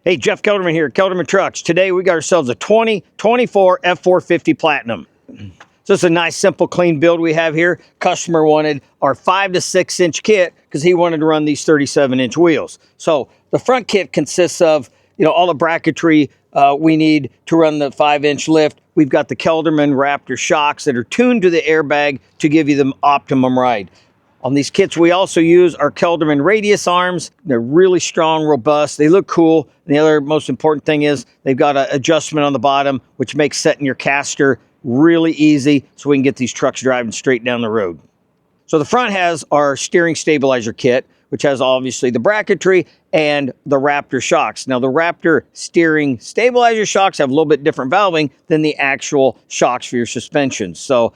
Hey, Jeff Kelderman here, Kelderman Trucks. Today we got ourselves a 2024 F-450 Platinum. So it's a nice, simple, clean build we have here. Customer wanted our 5 to 6 inch kit because he wanted to run these 37-inch wheels. So the front kit consists of, all the bracketry we need to run the 5-inch lift. We've got the Kelderman Raptor shocks that are tuned to the airbag to give you the optimum ride. On these kits, we also use our Kelderman radius arms. They're really strong, robust. They look cool. And the other most important thing is they've got an adjustment on the bottom, which makes setting your caster really easy so we can get these trucks driving straight down the road. So the front has our steering stabilizer kit, which has obviously the bracketry and the Raptor shocks. Now the Raptor steering stabilizer shocks have a little bit different valving than the actual shocks for your suspension. So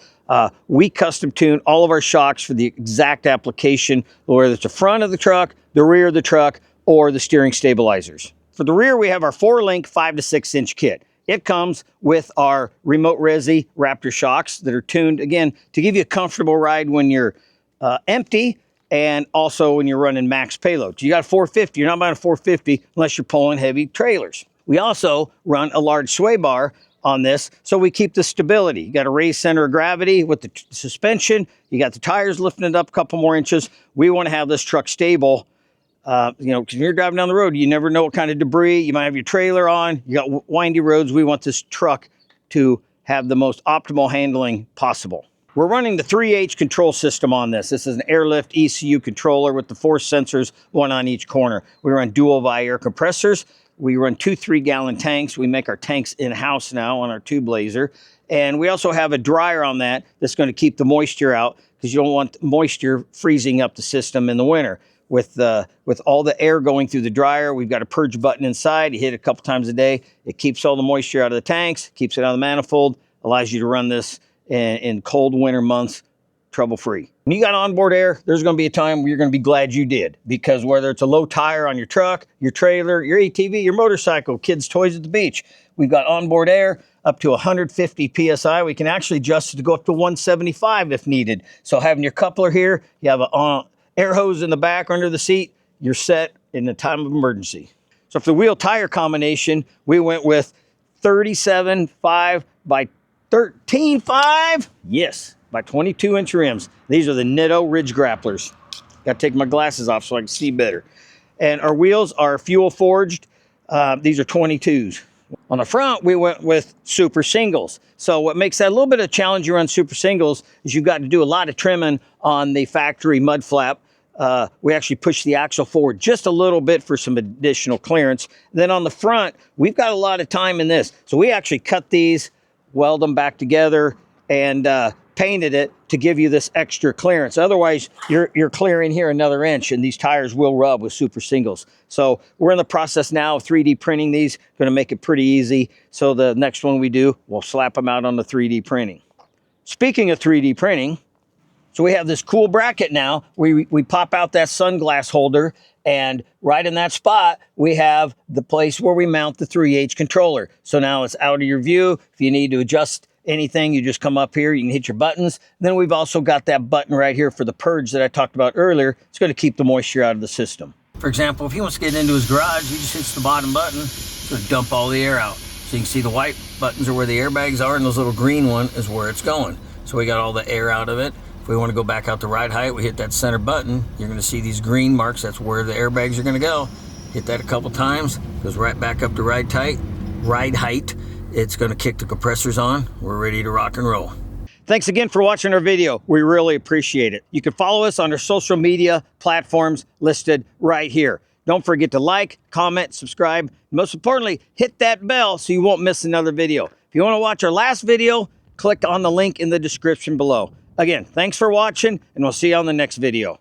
we custom tune all of our shocks for the exact application, whether it's the front of the truck, the rear of the truck, or the steering stabilizers. For the rear, we have our 4-link 5 to 6 inch kit. It comes with our remote resi Raptor shocks that are tuned, again, to give you a comfortable ride when you're empty and also when you're running max payload. You got a 450, you're not buying a 450 unless you're pulling heavy trailers. We also run a large sway bar on this, so we keep the stability. You got a raised center of gravity with the suspension. You got the tires lifting it up a couple more inches. We want to have this truck stable. Because when you're driving down the road, you never know what kind of debris. You might have your trailer on. You got windy roads. We want this truck to have the most optimal handling possible. We're running the 3H control system on this. This is an airlift ECU controller with the 4 sensors, one on each corner. We run dual via air compressors. We run 2 3-gallon tanks. We make our tanks in-house now on our tube laser. And we also have a dryer on that that's going to keep the moisture out because you don't want moisture freezing up the system in the winter. With all the air going through the dryer, we've got a purge button inside. You hit it a couple times a day. It keeps all the moisture out of the tanks, keeps it out of the manifold, allows you to run this in cold winter months trouble-free. When you got onboard air, there's going to be a time where you're going to be glad you did, because whether it's a low tire on your truck, your trailer, your ATV, your motorcycle, kids' toys at the beach, we've got onboard air up to 150 PSI. We can actually adjust it to go up to 175 if needed. So having your coupler here, you have an air hose in the back or under the seat, you're set in the time of emergency. So for the wheel tire combination, we went with 37.5 by 13.5, yes, by 22-inch rims. These are the Nitto Ridge Grapplers. Got to take my glasses off so I can see better. And our wheels are fuel forged. These are 22s. On the front, we went with super singles. So what makes that a little bit of a challenge you run super singles is you've got to do a lot of trimming on the factory mud flap. We actually push the axle forward just a little bit for some additional clearance. Then on the front, we've got a lot of time in this. So we actually cut these, weld them back together, and painted it to give you this extra clearance. Otherwise, you're clearing here another inch, and these tires will rub with super singles. So we're in the process now of 3D printing these. Going to make it pretty easy. So the next one we do, we'll slap them out on the 3D printing. Speaking of 3D printing, so we have this cool bracket now. We pop out that sunglass holder, and right in that spot, we have the place where we mount the 3H controller. So now it's out of your view. If you need to adjust anything, you just come up here, you can hit your buttons. Then we've also got that button right here for the purge that I talked about earlier. It's going to keep the moisture out of the system. For example, if he wants to get into his garage, he just hits the bottom button. It's going to dump all the air out. So you can see the white buttons are where the airbags are, and those little green one is where it's going. So we got all the air out of it. If we want to go back out to ride height, we hit that center button. You're going to see these green marks. That's where the airbags are going to go. Hit that a couple times. Goes right back up to ride height. It's going to kick the compressors on. We're ready to rock and roll. Thanks again for watching our video. We really appreciate it. You can follow us on our social media platforms listed right here. Don't forget to like, comment, subscribe. Most importantly, hit that bell so you won't miss another video. If you want to watch our last video, click on the link in the description below. Again, thanks for watching, and we'll see you on the next video.